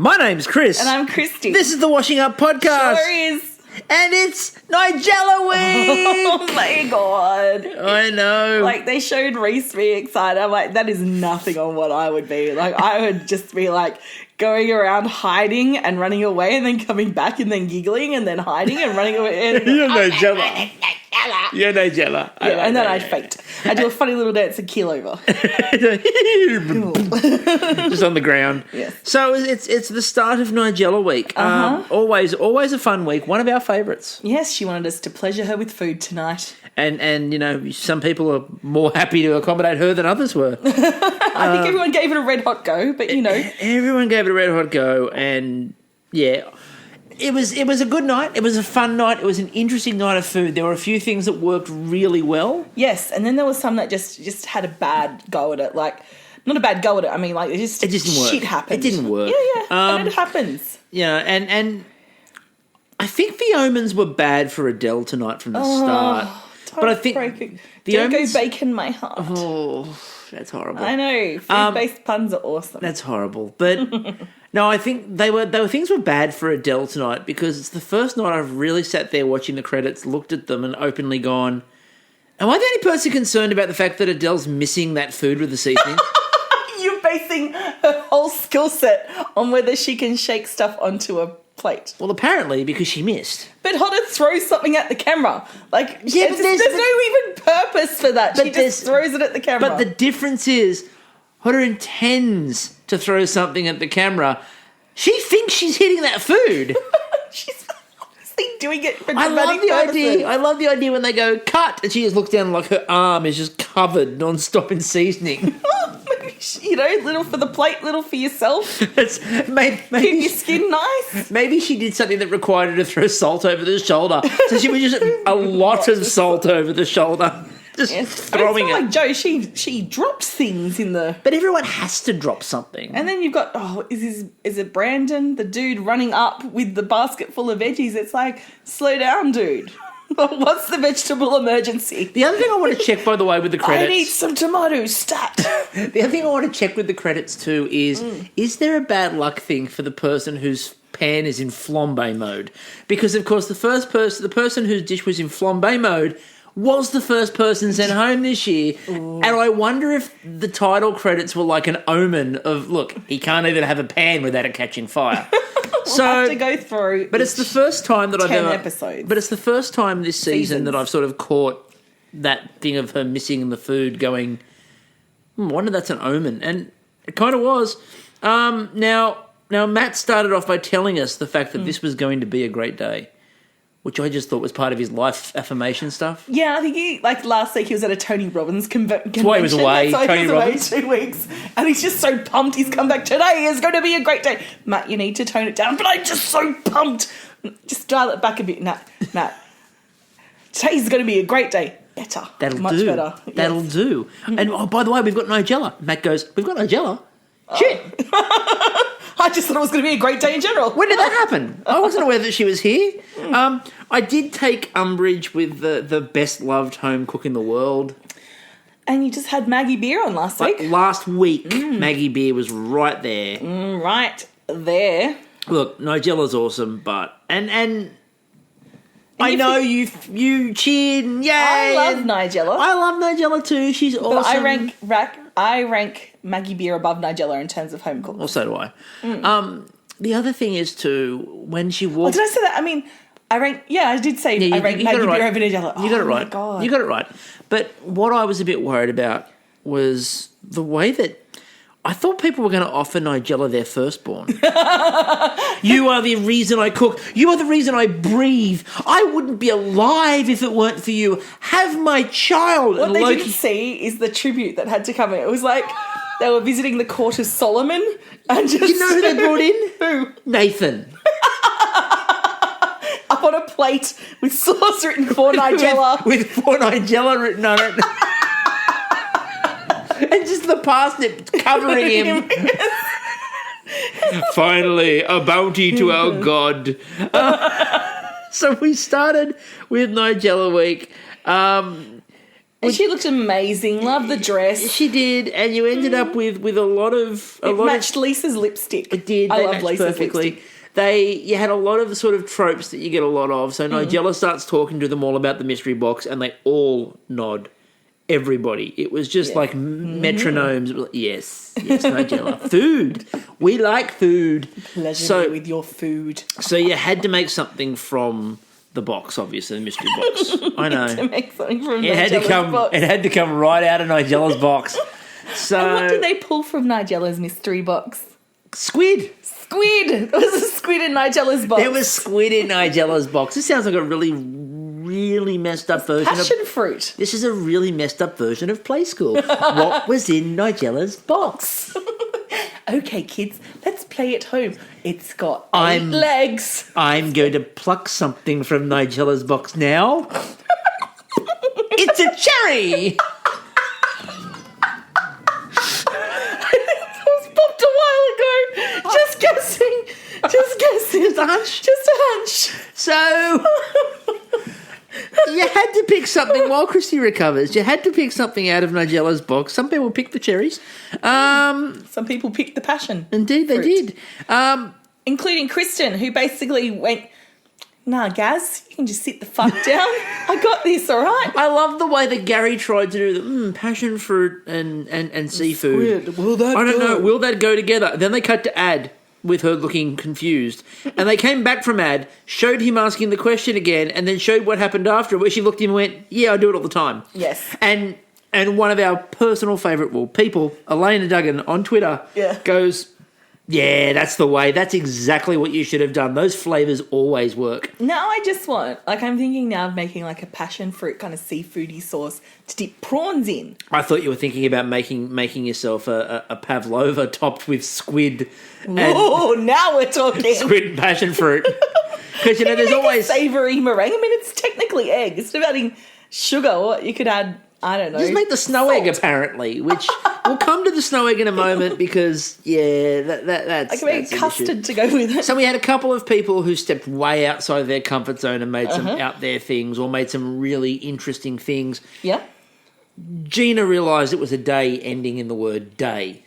My name's Chris. And I'm Kristie. This is the Washing Up Podcast. Sure is. And it's Nigella week! Oh my God. I know. Like, they showed Reese being excited. I'm like, that is nothing on what I would be. Like, I would just be like going around hiding and running away and then coming back and then giggling and then hiding and running away. And You're Nigella. You're Nigella. Yeah, and then I'd faked. I'd do a funny little dance and keel over. Just on the ground. Yes. So it's the start of Nigella week. Always a fun week. One of our favourites. Yes, she wanted us to pleasure her with food tonight. And you know, some people are more happy to accommodate her than others were. I think everyone gave it a red hot go, but you know. Everyone gave it a red hot go, and yeah. It was a good night. It was a fun night. It was an interesting night of food. There were a few things that worked really well. Yes, and then there was some that just had a bad go at it. Like, not a bad go at it. I mean, like, it just didn't work. Shit happened. It didn't work. Yeah, and it happens. Yeah, and I think the omens were bad for Adele tonight from the start. But I think the omens... Go bacon my heart. Oh, that's horrible. I know. Food-based puns are awesome. That's horrible. But no, I think things were bad for Adele tonight because it's the first night I've really sat there watching the credits, looked at them and openly gone, am I the only person concerned about the fact that Adele's missing that food with the seasoning? You're basing her whole skill set on whether she can shake stuff onto a plate. Well, apparently, because she missed. But Hodder throws something at the camera. Like, yeah, there's no even purpose for that. She just throws it at the camera. But the difference is, Hodder intends to throw something at the camera. She thinks she's hitting that food. She's honestly doing it for I dramatic purposes. I love the idea when they go, cut, and she just looks down like her arm is just covered non-stop in seasoning. You know, little for the plate, little for yourself. Maybe keep your skin nice. Maybe she did something that required her to throw salt over the shoulder. So she was just a lot of salt over the shoulder. Just throwing it. Like Joe, she drops things in the... But everyone has to drop something. And then you've got, is it Brandon, the dude running up with the basket full of veggies? It's like, slow down, dude. What's the vegetable emergency? The other thing I want to check, by the way, with the credits... I need some tomatoes, stat. The other thing I want to check with the credits too is there a bad luck thing for the person whose pan is in flambe mode? Because, of course, the person whose dish was in flambe mode was the first person sent home this year. Ooh. And I wonder if the title credits were like an omen of, look, he can't even have a pan without it catching fire. We'll have to go through. But it's the first time that I've ever... episodes. But it's the first time this season that I've sort of caught that thing of her missing the food going, I wonder that's an omen. And it kind of was. Now Matt started off by telling us the fact that this was going to be a great day, which I just thought was part of his life affirmation stuff. Yeah, I think last week he was at a Tony Robbins convention. That's why he was away, Tony Robbins. Away 2 weeks. And he's just so pumped he's come back today. It's going to be a great day. Matt, you need to tone it down. But I'm just so pumped. Just dial it back a bit, Matt. Today's going to be a great day. Better. Much better. That'll do. And, by the way, we've got Nigella. Matt goes, we've got Nigella? Shit. I just thought it was going to be a great day in general. When did that happen? I wasn't aware that she was here. I did take umbrage with the best loved home cook in the world. And you just had Maggie Beer on last week. Last week, Maggie Beer was right there. Right there. Look, Nigella's awesome, but... And I know you cheered and yay. I love Nigella. I love Nigella too. She's awesome. But I rank Maggie Beer above Nigella in terms of home cook. Well, so do I. The other thing is too, when she walked... Oh, did I say that? I mean, I rank Maggie Beer over Nigella. You got it right. My God. You got it right. But what I was a bit worried about was the way that I thought people were going to offer Nigella their firstborn. You are the reason I cook. You are the reason I breathe. I wouldn't be alive if it weren't for you. Have my child. What they didn't see is the tribute that had to come in. It was like they were visiting the court of Solomon and just... You know who they brought in? Who? Nathan. Up on a plate with sauce written for Nigella. with for Nigella written on it. And just the parsnip covering him. Finally, a bounty to our God. So we started with Nigella week. And she looked amazing. Love the dress. She did, and you ended up with a lot of... It matched Lisa's lipstick. It did. I They love matched Lisa's perfectly. lipstick. You had a lot of the sort of tropes that you get a lot of. So Nigella starts talking to them all about the mystery box, and they all nod. Everybody. It was just like metronomes. Yes, Nigella. Food. We like food. Pleasure with your food. So you had to make something from the box, obviously, the mystery box. I know. To make something from It had Nigella's box. It had to come right out of Nigella's box. So And what did they pull from Nigella's mystery box? squid. Squid! There was a squid in Nigella's box. There was squid in Nigella's box. This sounds like a really, really messed up version passion fruit. This is a really messed up version of Play School. What was in Nigella's box? Okay, kids, let's play at home. It's got I'm- 8 legs. I'm going to pluck something from Nigella's box now. It's a cherry! It was popped a while ago. Just guessing. Just a hunch. Just a hunch. So, you had to pick something while Kristie recovers. You had to pick something out of Nigella's box. Some people picked the cherries. Some people picked the passion. Indeed, they fruit. did. Including Kristen, who basically went, nah, Gaz, you can just sit the fuck down. I got this, all right? I love the way that Gary tried to do the passion fruit and seafood. Squid. Will that I don't go? know. Will that go together? Then they cut to Ad with her looking confused. And they came back from Ad, showed him asking the question again, and then showed what happened after, where she looked at him and went, yeah, I do it all the time. Yes. And one of our personal favourite people, Elena Duggan on Twitter, goes, yeah, that's the way. That's exactly what you should have done. Those flavours always work. Now I just want, I'm thinking now of making like a passion fruit kind of seafoody sauce to dip prawns in. I thought you were thinking about making yourself a pavlova topped with squid. Oh, now we're talking. Squid and passion fruit. Because, there's always... savoury meringue. I mean, it's technically egg. Instead of adding sugar, or you could add, I don't know. Just make the snow egg, apparently, which we'll come to the snow egg in a moment because, that's... I can make custard to go with it. So we had a couple of people who stepped way outside their comfort zone and made some out there things or made some really interesting things. Yeah. Gina realised it was a day ending in the word day.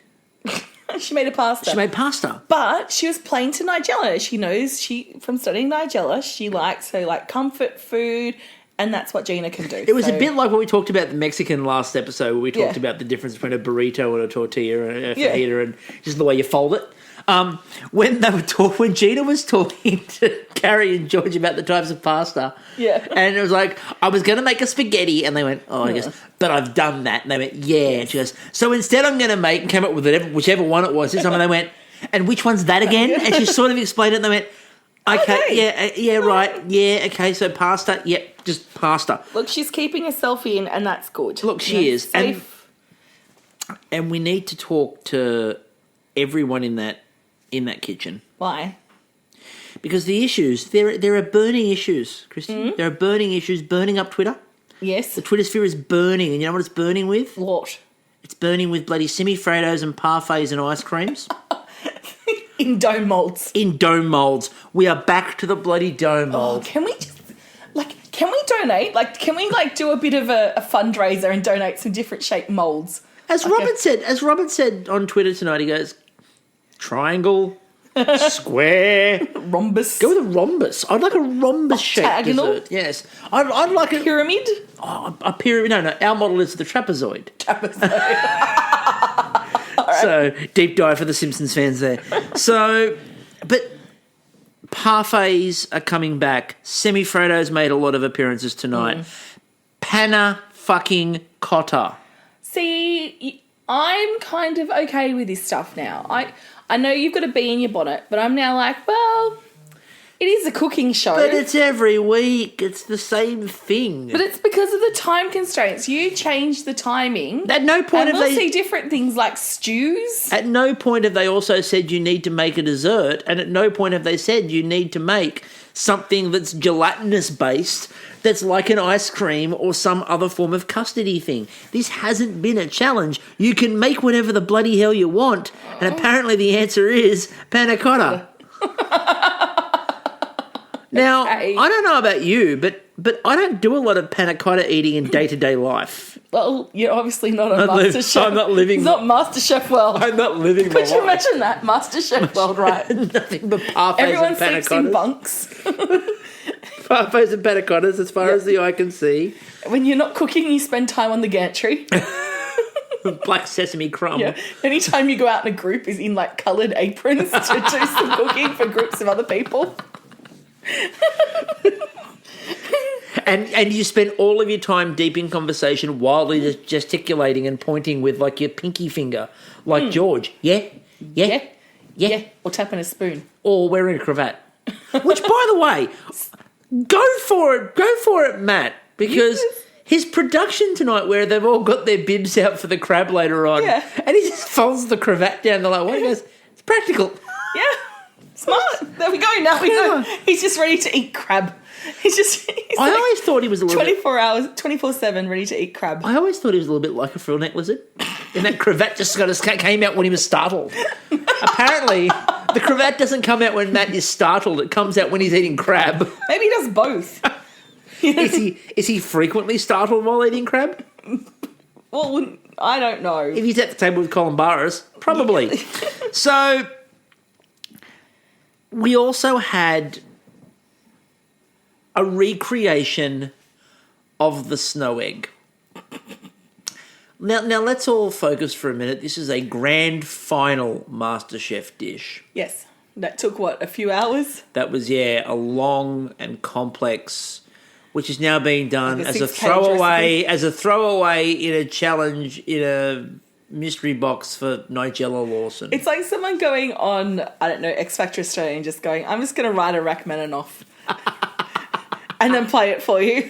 She made a pasta. She made pasta. But she was playing to Nigella. She knows from studying Nigella, she likes her comfort food, and that's what Gina can do. It was a bit like what we talked about the Mexican last episode, where we talked Yeah. about the difference between a burrito and a tortilla and a fajita and just the way you fold it. When Gina was talking to Carrie and George about the types of pasta, and it was like, I was going to make a spaghetti, and they went, oh, I guess, but I've done that, and they went, yeah, and she goes, so instead I'm going to make, and came up with whichever one it was this time, and they went, and which one's that again? And she sort of explained it, and they went, okay. Right, yeah, okay, so pasta, just pasta. Look, she's keeping herself in, and that's good. Look, she is, Safe. and we need to talk to everyone in that kitchen. Why? Because the issues, there are burning issues, Kristie. There are burning issues burning up Twitter. Yes. The Twitter sphere is burning, and you know what it's burning with? What? It's burning with bloody semi-Fredos and parfaits and ice creams. In dough molds. In dough molds. We are back to the bloody dough mold. Can we just, can we donate? Can we, do a bit of a fundraiser and donate some different shaped molds? As Robert said on Twitter tonight, he goes, triangle, square, rhombus. Go with a rhombus. I'd like a rhombus-shaped octagonal? dessert. Yes. I'd like a pyramid. A pyramid. No. Our model is the trapezoid. So, deep dive for the Simpsons fans there. So, but parfaits are coming back. Semi-Fredo's made a lot of appearances tonight. Panna fucking Cotta. See, I'm kind of okay with this stuff now. I know you've got a bee in your bonnet, but I'm now well, it is a cooking show. But it's every week. It's the same thing. But it's because of the time constraints. You change the timing. At no point and we'll see different things like stews. At no point have they also said you need to make a dessert, and at no point have they said you need to make something that's gelatinous based, that's like an ice cream or some other form of custardy thing. This hasn't been a challenge. You can make whatever the bloody hell you want, and apparently the answer is Panna Cotta. Now, I don't know about you, but I don't do a lot of Panna Cotta eating in day-to-day life. Well, you're obviously not on I'm MasterChef. not living. It's not MasterChef world. I'm not living my Could you life. imagine that? MasterChef world, right? Nothing but parfaits Everyone and panna sleeps in cottas. bunks. Parfaits and panna cottas as far as the eye can see. When you're not cooking, you spend time on the gantry. Black sesame crumb. Yeah. Anytime you go out in a group is in like coloured aprons to do some cooking for groups of other people. And you spend all of your time deep in conversation, wildly just gesticulating and pointing with like your pinky finger, like George. Yeah. Or tapping a spoon. Or wearing a cravat. Which, by the way, go for it, Matt, because his production tonight, where they've all got their bibs out for the crab later on, and he just folds the cravat down. They're like, what? He goes, it's practical. Yeah. Smart. There we go. Now we know. He's just ready to eat crab. He's I always thought he was a little 24 hours, 24/7 ready to eat crab. I always thought he was a little bit like a frill neck lizard. And that cravat just came out when he was startled. Apparently, the cravat doesn't come out when Matt is startled. It comes out when he's eating crab. Maybe he does both. Is he frequently startled while eating crab? Well, I don't know. If he's at the table with Colin Barras, probably. So, we also had a recreation of the snow egg. Now let's all focus for a minute. This is a grand final Masterchef dish. Yes. That took, a few hours? That was, a long and complex, which is now being done Like as a 6K throwaway in a challenge in a mystery box for Nigella Lawson. It's like someone going on, I don't know, X Factor Australia and just going, I'm just going to write a Rachmaninoff and then play it for you.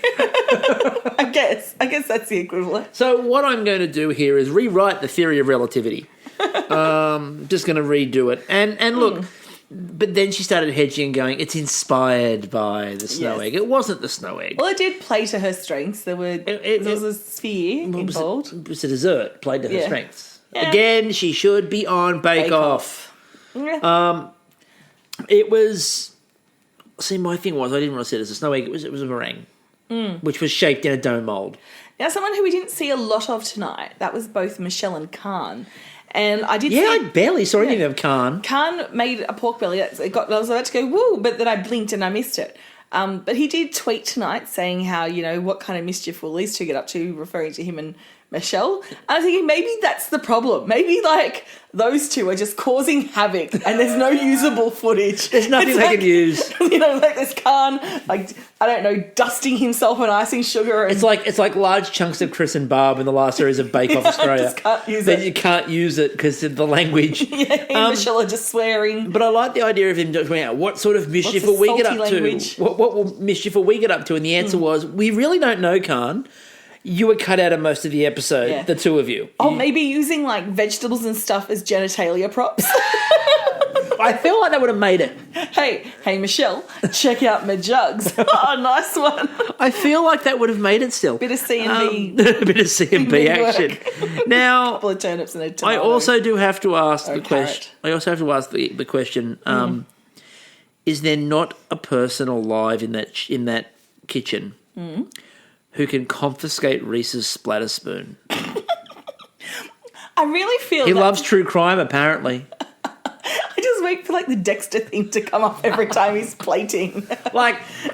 I guess that's the equivalent. So what I'm going to do here is rewrite the theory of relativity. Just going to redo it. And look, but then she started hedging and going, it's inspired by the snow egg. It wasn't the snow egg. Well, it did play to her strengths. There was a sphere involved. It was a dessert, played to her strengths. Yeah. Again, she should be on Bake Off. Yeah. It was... See, my thing was, I didn't want to say it as a snow egg. It was a meringue, which was shaped in a dome mould. Now, someone who we didn't see a lot of tonight, that was both Michelle and Khan. And I did Yeah, see... I barely saw anything of Khan. Khan made a pork belly. I was about to go, woo, but then I blinked and I missed it. But he did tweet tonight saying how, what kind of mischief will these two get up to, referring to him and Michelle. And I'm thinking maybe that's the problem. Maybe, those two are just causing havoc and there's no usable footage. There's nothing they can use. There's Khan, I don't know, dusting himself on icing sugar. And It's like large chunks of Chris and Barb in the last series of Bake Off Australia. just can't use Then it. you can't use it because of the language. Yeah, he and Michelle are just swearing. But I like the idea of him talking out what sort of mischief will we get up language? to? What mischief will we get up to? And the answer was, we really don't know, Khan. You were cut out of most of the episode, the two of you. Oh, maybe using vegetables and stuff as genitalia props. I feel like that would have made it. Hey, Michelle, check out my jugs. Oh, nice one. I feel like that would have made it still. Bit of C&B. A bit of C&B action. Now, couple of turnips and a tomato. I also do have to ask the carrot. question. I also have to ask the question. Is there not a person alive in that kitchen who can confiscate Reese's splatter spoon? I really feel He loves true crime, apparently. I just wait for the Dexter thing to come up every time he's plating.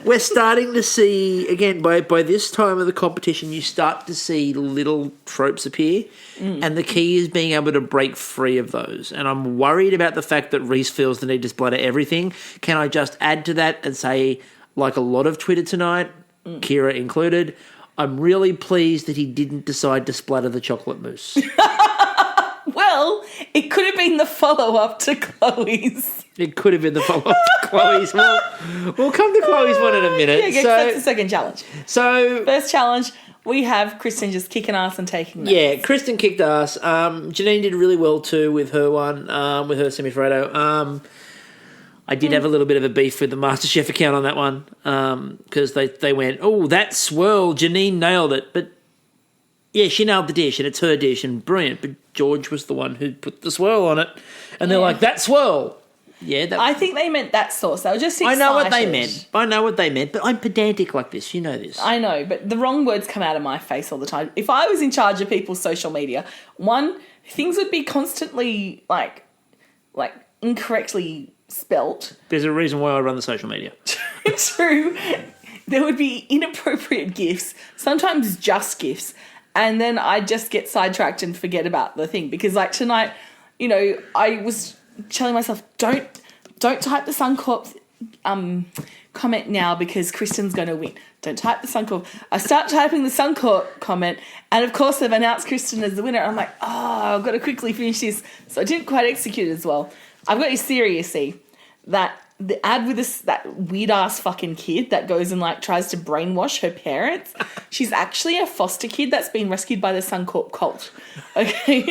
We're starting to see, again, by this time of the competition, you start to see little tropes appear, and the key is being able to break free of those. And I'm worried about the fact that Reese feels the need to splatter everything. Can I just add to that and say, like a lot of Twitter tonight, Kira included, I'm really pleased that he didn't decide to splatter the chocolate mousse. Well, it could have been the follow-up to Chloe's. It could have been the follow-up to Chloe's. We'll come to Chloe's one in a minute. Yeah, that's the second challenge. So First challenge, we have Kristen just kicking ass and taking notes. yeah, Kristen kicked ass. Janine did really well too with her one, with her semifreddo. I did have a little bit of a beef with the MasterChef account on that one because they went, oh, that swirl, Janine nailed it. But yeah, she nailed the dish and it's her dish and brilliant. But George was the one who put the swirl on it. And they're like, that swirl. I think they meant that sauce. They were just excited. I know what they meant, but I'm pedantic like this. You know this. I know, but the wrong words come out of my face all the time. If I was in charge of people's social media, one, things would be constantly like incorrectly spelt. There's a reason why I run the social media. True. There would be inappropriate gifs, sometimes just gifs, and then I'd just get sidetracked and forget about the thing. Because like tonight, I was telling myself, don't type the Suncorp comment now because Kristen's going to win. Don't type the Suncorp. I start typing the Suncorp comment, and of course they've announced Kristen as the winner. I'm like, I've got to quickly finish this. So I didn't quite execute it as well. I've got you seriously that the ad with that weird ass fucking kid that goes and like tries to brainwash her parents. She's actually a foster kid that's been rescued by the Suncorp cult. Okay,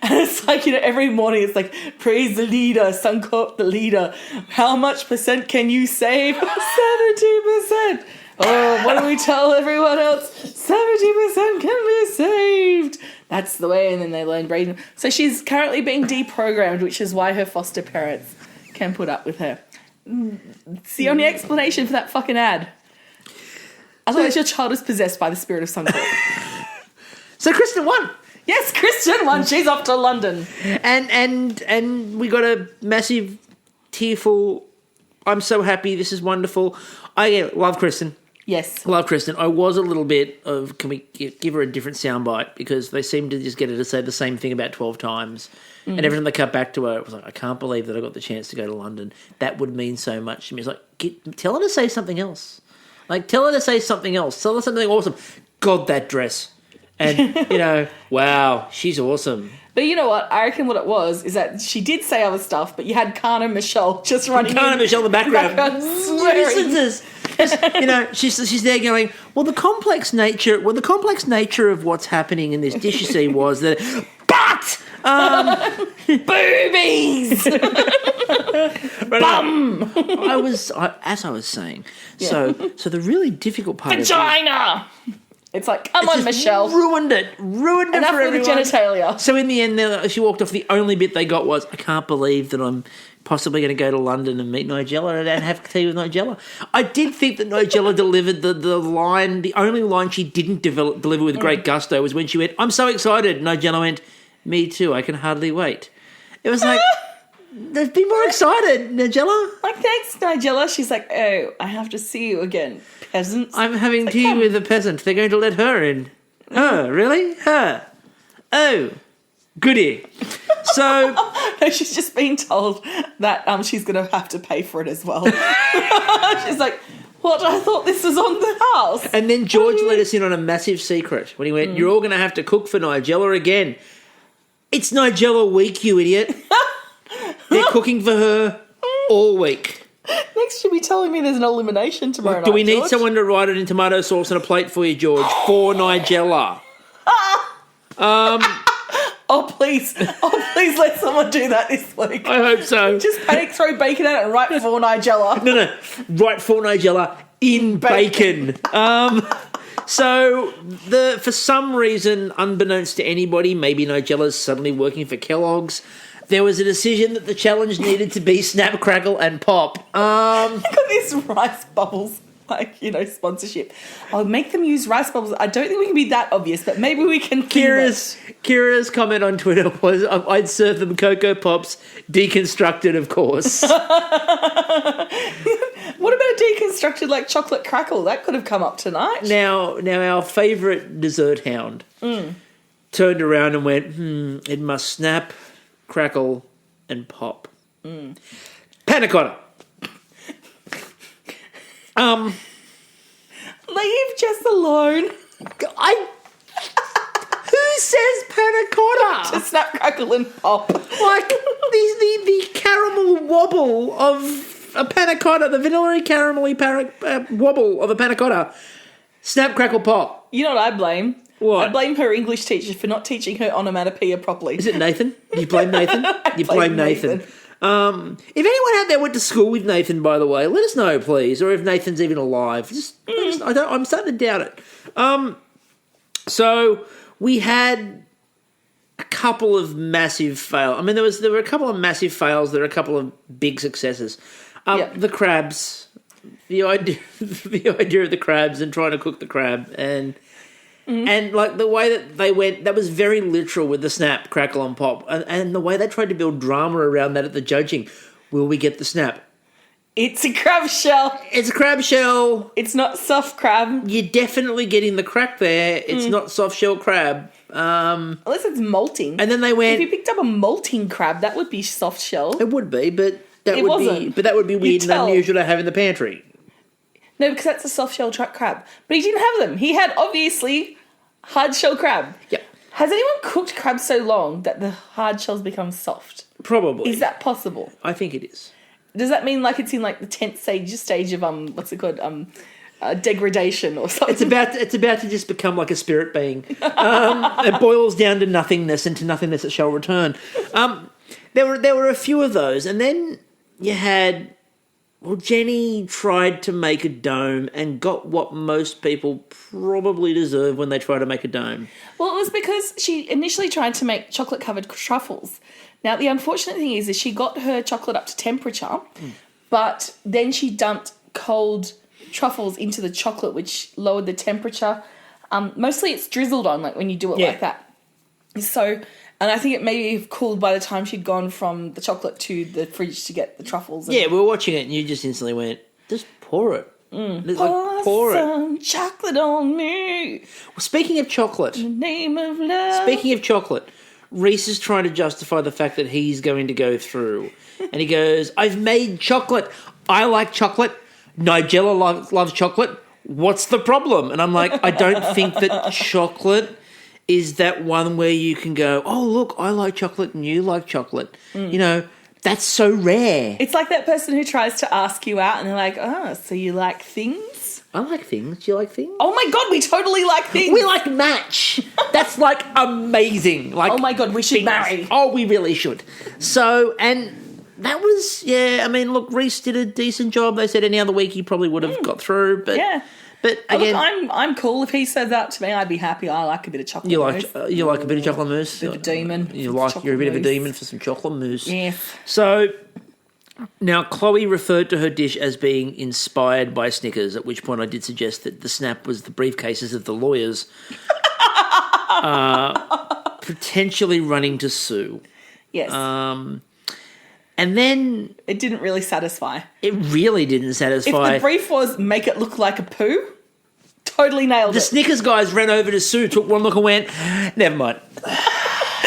and it's like every morning it's like praise the leader, Suncorp the leader. How much percent can you save? 70%. Oh, what do we tell everyone else? 70% can be saved. That's the way, and then they learn brain. So she's currently being deprogrammed, which is why her foster parents can put up with her. It's the only explanation for that fucking ad. Otherwise, your child is possessed by the spirit of Suncorp. So Kristen won. Yes, Kristen won. She's off to London, and we got a massive, tearful. I'm so happy. This is wonderful. I love Kristen. Yes, love Kristen. I was a little bit of, can we give her a different soundbite, because they seem to just get her to say the same thing about 12 times. And every time they cut back to her, it was like, I can't believe that I got the chance to go to London. That would mean so much to me. It's like, tell her to say something else. Tell her to say something else. Tell her something awesome. God, that dress. And, wow, she's awesome. But you know what? I reckon what it was is that she did say other stuff, but you had Kana Michelle just running Kana Michelle in the background. Swearing. She's there going, the complex nature of what's happening in this dish, you see, was that, but boobies, bum. As I was saying, so the really difficult part vagina. It's like, come on, Michelle. Ruined it for everyone. Enough with the genitalia. So in the end, she walked off. The only bit they got was, I can't believe that I'm possibly going to go to London and meet Nigella and have tea with Nigella. I did think that Nigella delivered the line. The only line she didn't deliver with great gusto was when she went, I'm so excited. And Nigella went, me too, I can hardly wait. It was like, they've been more excited, Nigella. Like, thanks, Nigella. She's like, oh, I have to see you again, peasants. I'm having tea with a peasant. They're going to let her in. Oh, really? Her? Oh, goody. So no, she's just been told that she's going to have to pay for it as well. She's like, what? I thought this was on the house. And then George let us in on a massive secret when he went, you're all going to have to cook for Nigella again. It's Nigella week, you idiot. They're cooking for her all week. Next, you'll be telling me there's an elimination tomorrow night, do we need George? someone to write it in tomato sauce on a plate for you, George, for Nigella? Oh, please let someone do that this week. I hope so. Just panic, throw bacon at it and write for Nigella. No, write for Nigella in bacon. So, for some reason, unbeknownst to anybody, maybe Nigella's suddenly working for Kellogg's, there was a decision that the challenge needed to be snap, crackle, and pop. Look at these rice bubbles, sponsorship. I'll make them use rice bubbles. I don't think we can be that obvious, but maybe we can. Kira's comment on Twitter was, I'd serve them Cocoa Pops, deconstructed, of course. What about a deconstructed, chocolate crackle? That could have come up tonight. Now our favourite dessert hound turned around and went, it must snap, crackle, and pop. Panna Cotta. Leave Jess alone. Who says panna cotta? To snap, crackle, and pop. The caramel wobble of a panna cotta, the vanilla caramelly wobble of a panna cotta. Snap, crackle, pop. You know what I blame? What? I blame her English teacher for not teaching her onomatopoeia properly. Is it Nathan? You blame Nathan? You blame Nathan. If anyone out there went to school with Nathan, by the way, let us know, please. Or if Nathan's even alive. I'm starting to doubt it. So we had a couple of massive fails. I mean, there were a couple of massive fails. There were a couple of big successes. The crabs, the idea of the crabs and trying to cook the crab, and like the way that they went, that was very literal with the snap, crackle, and pop, and the way they tried to build drama around that at the judging. Will we get the snap? It's a crab shell. It's a crab shell. It's not soft crab. You're definitely getting the crack there. It's not soft shell crab. Unless it's molting. And then they went. If you picked up a molting crab, that would be soft shell. It would be, but that It would wasn't. be weird and unusual to have in the pantry. No, because that's a soft shell crab. But he didn't have them. He had obviously hard shell crab. Yeah. Has anyone cooked crab so long that the hard shells become soft? Probably. Is that possible? I think it is. Does that mean like it's in like the 10th stage of what's it called degradation or something? It's about to just become like a spirit being. It boils down to nothingness, and to nothingness it shall return. There were a few of those, and then you had. Well, Jenny tried to make a dome and got what most people probably deserve when they try to make a dome. Well, it was because she initially tried to make chocolate-covered truffles. Now, the unfortunate thing is she got her chocolate up to temperature, but then she dumped cold truffles into the chocolate, which lowered the temperature. Mostly it's drizzled on, like when you do it like that. So, and I think it maybe have cooled by the time she'd gone from the chocolate to the fridge to get the truffles. Yeah, we were watching it and you just instantly went, just pour it. Pour some chocolate on me. Well, speaking of chocolate. In the name of love. Speaking of chocolate, Reese is trying to justify the fact that he's going to go through. And he goes, I've made chocolate. I like chocolate. Nigella loves chocolate. What's the problem? And I'm like, I don't think that chocolate is that one where you can go, oh, look, I like chocolate and you like chocolate. You know, that's so rare. It's like that person who tries to ask you out and they're like, oh, so you like things? I like things. Do you like things? Oh, my God, we totally like things. We like match. That's like amazing. Like, oh, my God, we should marry. Oh, we really should. So, and that was, yeah, I mean, look, Reese did a decent job. They said any other week he probably would have got through. But yeah. But again, look, I'm cool. If he said that to me, I'd be happy. I like a bit of chocolate mousse. You like a bit of chocolate mousse? Bit of a demon. You're a bit of a demon for some chocolate mousse. Yes. So now Chloe referred to her dish as being inspired by Snickers, at which point I did suggest that the snap was the briefcases of the lawyers potentially running to sue. Yes. And then it didn't really satisfy. It really didn't satisfy. If the brief was make it look like a poo, totally nailed it. The Snickers guys ran over to Sue, took one look and went, never mind.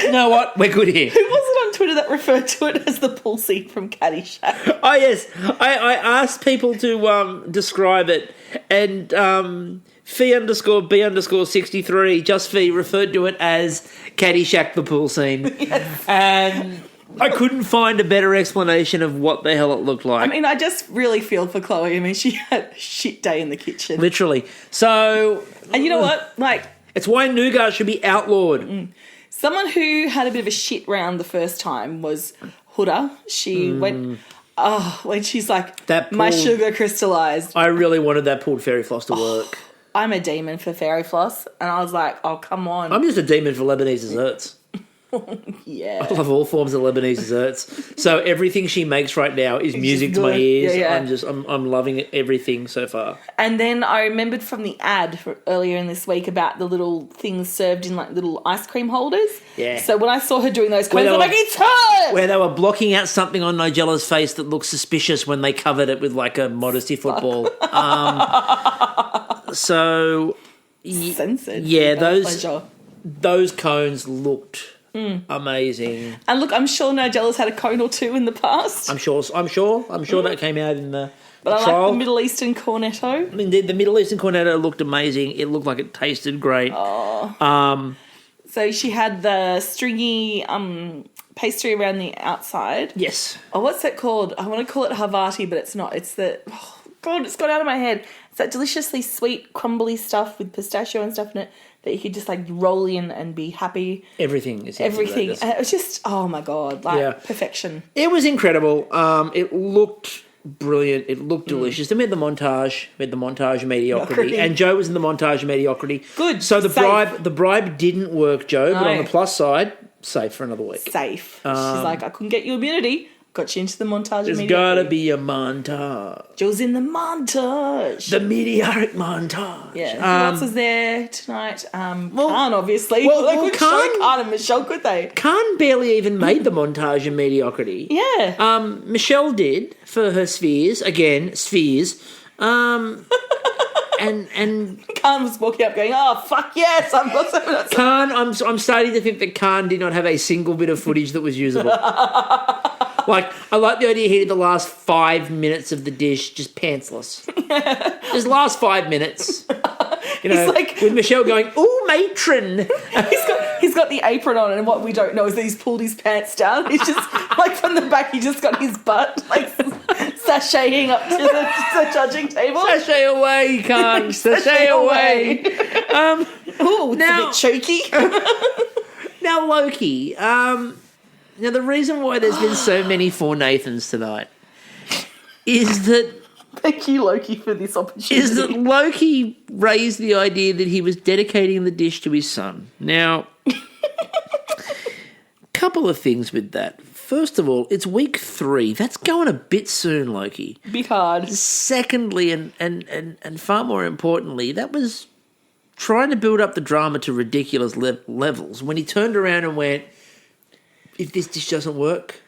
You know what? We're good here. Who was it on Twitter that referred to it as the pool scene from Caddyshack? Oh, yes. I asked people to describe it, and Fee_B_63, just Fee, referred to it as Caddyshack, the pool scene. Yes. And I couldn't find a better explanation of what the hell it looked like. I mean, I just really feel for Chloe. I mean, she had a shit day in the kitchen. Literally. So... And you know what? Like... It's why nougat should be outlawed. Someone who had a bit of a shit round the first time was Huda. She went... Oh, when she's like, my sugar crystallised. I really wanted that pulled fairy floss to work. I'm a demon for fairy floss. And I was like, oh, come on. I'm just a demon for Lebanese desserts. Yeah. I love all forms of Lebanese desserts. So everything she makes right now is music to my ears. Yeah. I'm loving everything so far. And then I remembered from the ad earlier in this week about the little things served in like little ice cream holders. Yeah. So when I saw her doing those cones, I'm like, it's her! Where they were blocking out something on Nigella's face that looked suspicious when they covered it with like a modesty football. So... Censored. Yeah, those cones looked... amazing. And look, I'm sure Nigella's had a cone or two in the past. I'm sure that came out in the But I trial. like the Middle Eastern cornetto. I mean, the Middle Eastern cornetto looked amazing. It looked like it tasted great. Oh. So she had the stringy pastry around the outside. Yes. Oh, what's that called? I want to call it Havarti, but it's not. It's the... Oh, God, it's gone out of my head. It's that deliciously sweet, crumbly stuff with pistachio and stuff in it that you could just like roll in and be happy. Everything is everything. And it was just, oh my God, perfection. It was incredible. It looked brilliant. It looked delicious. Then we had the montage. We had the montage of mediocrity, and Joe was in the montage of mediocrity. Good. So the bribe didn't work, Joe. No. But on the plus side, safe for another week. Safe. She's like, I couldn't get you immunity. Got you into the montage. There's got to be a montage. Jill's in the montage. The meteoric montage. Yeah. Who else was there tonight? Khan, obviously. They couldn't show Khan and Michelle, could they? Khan barely even made the montage in mediocrity. Yeah. Michelle did for her spheres. Again, spheres. And Khan was walking up going, oh, fuck yes, I've got something else. Khan, I'm starting to think that Khan did not have a single bit of footage that was usable. Like, I like the idea he did the last 5 minutes of the dish just pantsless. Just last 5 minutes. You know, like, with Michelle going, ooh, matron. He's got the apron on, and what we don't know is that he's pulled his pants down. He's just, like, from the back, he just got his butt, like, sashaying up to the judging table. Sashay away, Khan. Sashay away. Ooh, it's a bit choky. Now, Loki. Now, the reason why there's been so many for Nathans tonight is that... Thank you, Loki, for this opportunity. Is that Loki raised the idea that he was dedicating the dish to his son. Now, couple of things with that. First of all, it's week 3. That's going a bit soon, Loki. Bit hard. Secondly, and far more importantly, that was trying to build up the drama to ridiculous levels. When he turned around and went, if this dish doesn't work,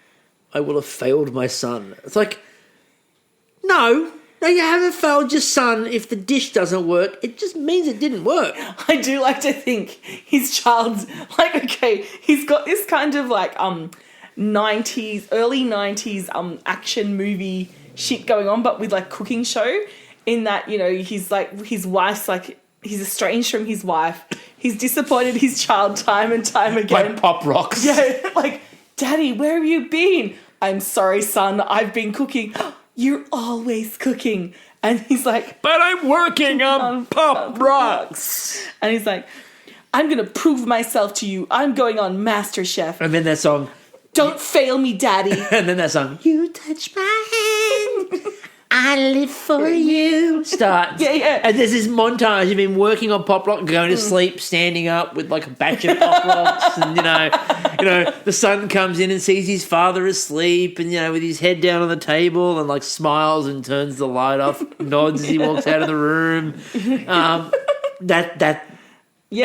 I will have failed my son. It's like, no, you haven't failed your son if the dish doesn't work. It just means it didn't work. I do like to think his child's, like, okay, he's got this kind of, like, 90s, early 90s action movie shit going on, but with, like, cooking show, in that, you know, he's, like, his wife's, like, he's estranged from his wife. He's disappointed his child time and time again. Like Pop Rocks. Yeah, like, Daddy, where have you been? I'm sorry, son, I've been cooking. You're always cooking. And he's like... But I'm working on Pop Rocks. And he's like, I'm going to prove myself to you. I'm going on Masterchef. And then that song... Don't fail me, Daddy. And then that song... You touch my hand... I live for you. Starts. Yeah. And there's this montage of him working on Pop Rock, going to sleep, standing up with like a batch of Pop Rocks, and you know, the son comes in and sees his father asleep, and with his head down on the table, and like smiles and turns the light off, nods as he walks out of the room. It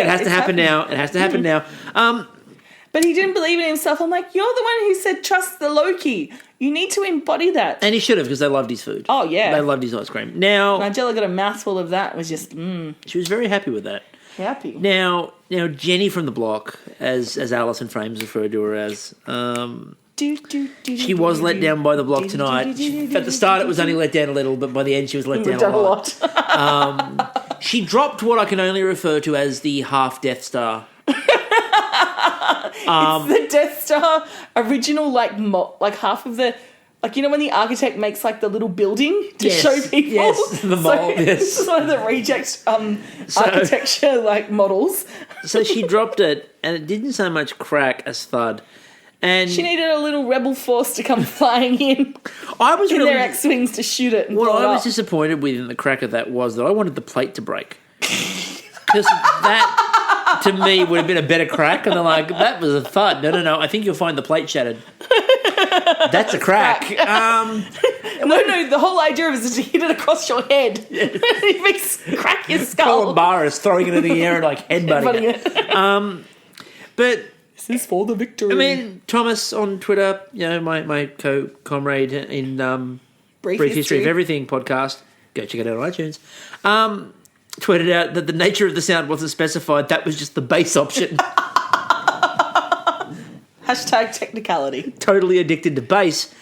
has to happen now. It has to happen now. But he didn't believe in himself. I'm like, you're the one who said trust the Loki. You need to embody that. And he should have, because they loved his food. Oh, yeah. They loved his ice cream. Now... Nigella got a mouthful of that and was just, She was very happy with that. Happy. Now Jenny from the block, as Alison Frames referred to her as, she was let down by the block tonight. At the start, it was only let down a little, but by the end, she was let down a lot. She dropped what I can only refer to as the half Death Star. It's the Death Star original, like half of the, like, you know when the architect makes like the little building to show people? Yes, the mold, yes. This is one of the reject architecture like models. So she dropped it, and it didn't so much crack as thud. And she needed a little rebel force to come flying in. I was in their X-wings to shoot it. And what I was up. disappointed with in the crack of that was that I wanted the plate to break, because that to me would have been a better crack. And they're like, that was a thud. No, I think you'll find the plate shattered. That's a crack. No, the whole idea of it is to hit it across your head. It makes crack your skull. Colin Barr is throwing it in the air and like headbutting it. But this is for the victory. I mean, Thomas on Twitter, my comrade in Brief History of Everything podcast, go check it out on iTunes, tweeted out that the nature of the sound wasn't specified. That was just the bass option. Hashtag technicality. Totally addicted to bass.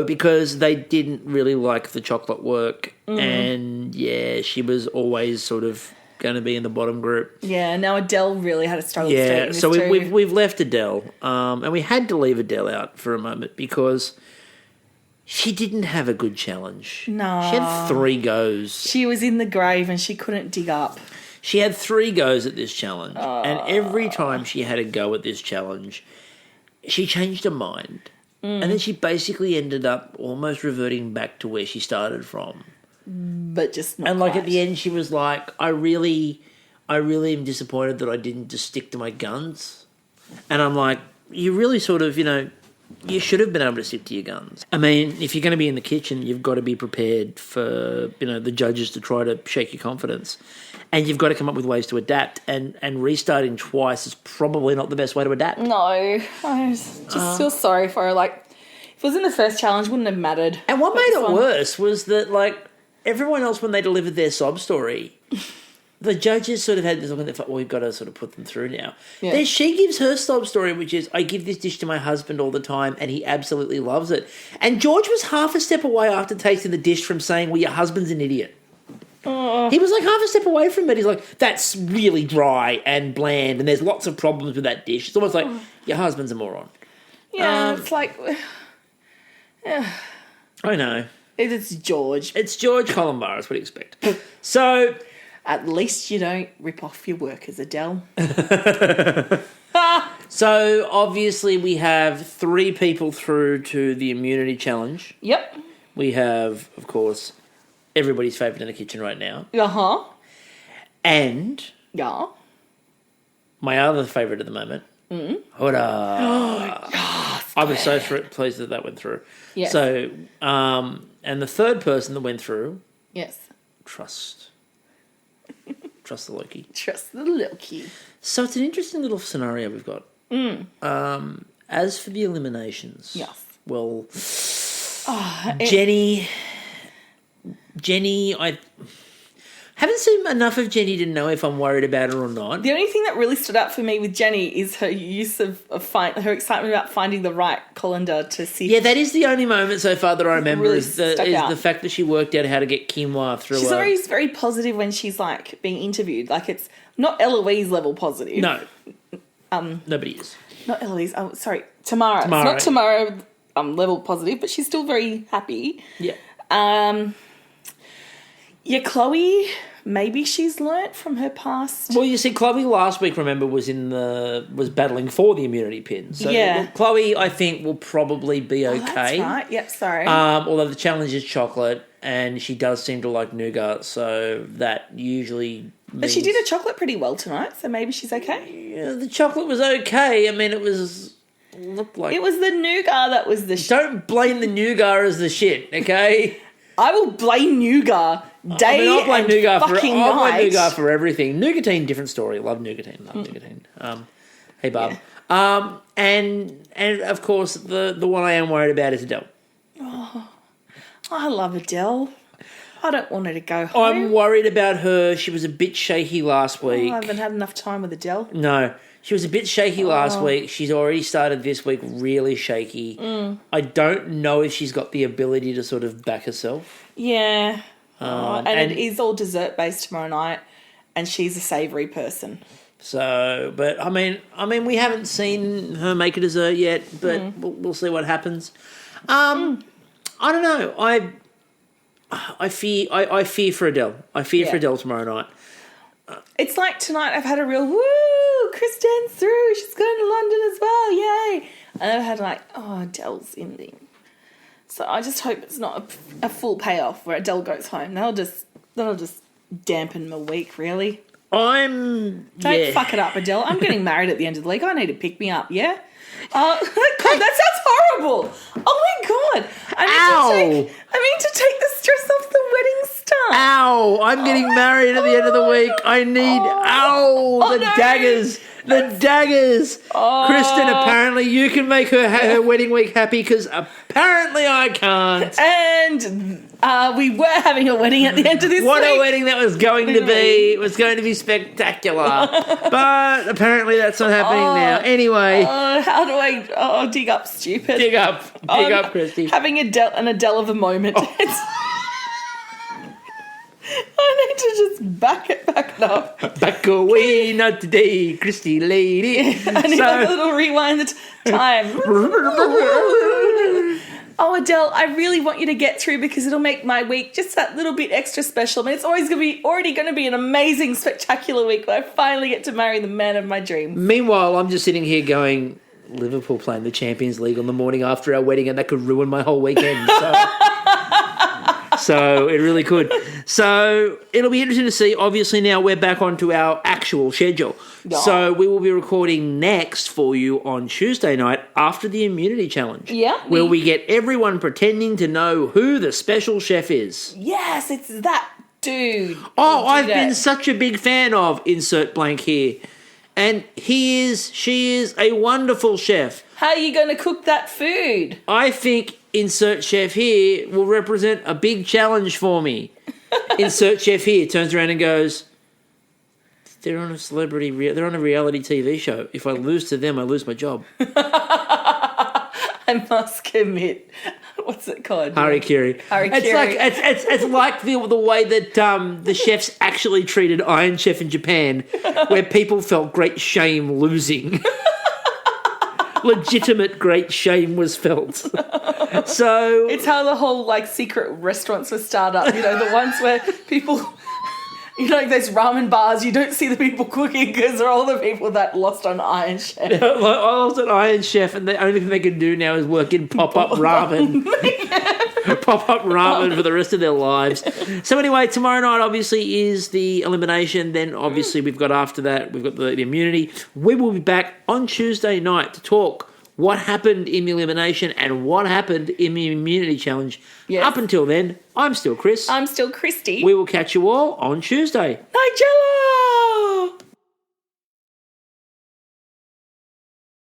Because they didn't really like the chocolate work. And she was always sort of going to be in the bottom group. Yeah, now Adele really had a struggle. Yeah, so we've left Adele, and we had to leave Adele out for a moment because she didn't have a good challenge. No, she had 3 goes. She was in the grave and she couldn't dig up. She had 3 goes at this challenge, and every time she had a go at this challenge, she changed her mind, and then she basically ended up almost reverting back to where she started from. But just not. And like quite. at the end, she was like, "I really am disappointed that I didn't just stick to my guns." And I'm like, you really sort of, you should have been able to stick to your guns. I mean, if you're going to be in the kitchen, you've got to be prepared for, the judges to try to shake your confidence. And you've got to come up with ways to adapt. And restarting twice is probably not the best way to adapt. No, I just feel sorry for her. Like, if it was in the first challenge, wouldn't have mattered. And what made it worse was that, like, everyone else, when they delivered their sob story, the judges sort of had this look and they thought, well, we've got to sort of put them through now. Yeah. Then she gives her sob story, which is, I give this dish to my husband all the time and he absolutely loves it. And George was half a step away after tasting the dish from saying, well, your husband's an idiot. He was like half a step away from it. He's like, that's really dry and bland and there's lots of problems with that dish. It's almost like, your husband's a moron. Yeah, it's like... Yeah. I know. It's George. It's George Columbaris, what do you expect? So... At least you don't rip off your workers, Adele. So, obviously, we have 3 people through to the immunity challenge. Yep. We have, of course, everybody's favourite in the kitchen right now. Uh-huh. And... Yeah. My other favourite at the moment. Hoda. Yes, I was so pleased that went through. Yes. So, and the third person that went through... Yes. Trust the Loki. Trust the Loki. So it's an interesting little scenario we've got. As for the eliminations, yes. Well, Jenny, I haven't seen enough of Jenny to know if I'm worried about her or not. The only thing that really stood out for me with Jenny is her use of her excitement about finding the right colander to see. Yeah, that is the only moment so far that I remember really is the fact that she worked out how to get quinoa through. She's always very positive when she's like being interviewed. Like it's not Eloise level positive. No, nobody is. Not Eloise. Oh, sorry, Tamara. It's not Tamara level positive, but she's still very happy. Yeah. Yeah, Chloe, maybe she's learnt from her past. Well, you see, Chloe last week, remember, was battling for the immunity pin. So yeah. Chloe, I think, will probably be okay. That's right. Yep, sorry. Although the challenge is chocolate, and she does seem to like nougat, so that usually means... But she did a chocolate pretty well tonight, so maybe she's okay. Yeah, the chocolate was okay. I mean, it looked like... It was the nougat that was the shit. Don't blame the nougat as the shit, okay? I will blame nougat day I'll blame and nougat fucking I'll night. blame nougat for everything. Nougatine, different story. Love nougatine. Nougatine. Hey, Barb. Yeah. And of course, the one I am worried about is Adele. Oh, I love Adele. I don't want her to go home. I'm worried about her. She was a bit shaky last week. I haven't had enough time with Adele. No. She was a bit shaky last week. She's already started this week really shaky. I don't know if she's got the ability to sort of back herself. Yeah. And it is all dessert-based tomorrow night, and she's a savoury person. So, but, I mean, we haven't seen her make a dessert yet, but we'll see what happens. I don't know. I fear for Adele. I fear for Adele tomorrow night. It's like tonight I've had a real, woo, Kristen's through, she's going to London as well, yay. And I've had like, oh, Adele's in there. So I just hope it's not a full payoff where Adele goes home. That'll just dampen my week, really. Don't fuck it up, Adele. I'm getting married at the end of the week. I need to pick me up, yeah? God, that sounds horrible. Oh my God. I need to take the stress off the wedding stuff. Ow. I'm getting married at the end of the week. I need, daggers. The daggers. Kristen, apparently you can make her wedding week happy because apparently I can't. And we were having a wedding at the end of this What week. a wedding that was going to be. It was going to be spectacular. But apparently that's not happening now. Anyway. How do I dig up stupid? Dig up, Kristie. Having an Adele of a moment. I need to just back it up. Back away, not today, Kristie lady. I need a little rewind the time. Oh, Adele, I really want you to get through because it'll make my week just that little bit extra special. I mean, it's always already going to be an amazing, spectacular week where I finally get to marry the man of my dreams. Meanwhile, I'm just sitting here going, Liverpool playing the Champions League on the morning after our wedding and that could ruin my whole weekend. So So it really could. So it'll be interesting to see. Obviously, now we're back onto our actual schedule. Yeah. So we will be recording next for you on Tuesday night after the immunity challenge. Yeah. Where we get everyone pretending to know who the special chef is. Yes, it's that dude. Oh, I've been such a big fan of insert blank here. And she is a wonderful chef. How are you going to cook that food? I think insert chef here will represent a big challenge for me. Insert chef here turns around and goes, they're on a reality TV show. If I lose to them, I lose my job. I must commit. What's it called? Harikiri. It's like the way that the chefs actually treated Iron Chef in Japan, where people felt great shame losing. Legitimate great shame was felt. So it's how the whole secret restaurants were started up. The ones where people, those ramen bars, you don't see the people cooking because they're all the people that lost on Iron Chef. I lost on Iron Chef, and the only thing they can do now is work in pop-up ramen. Pop-up ramen for the rest of their lives. So anyway, tomorrow night obviously is the elimination. Then obviously we've got after that, we've got the immunity. We will be back on Tuesday night to talk what happened in the elimination and what happened in the immunity challenge. Yes. Up until then, I'm still Chris. I'm still Kristie. We will catch you all on Tuesday. Nigella!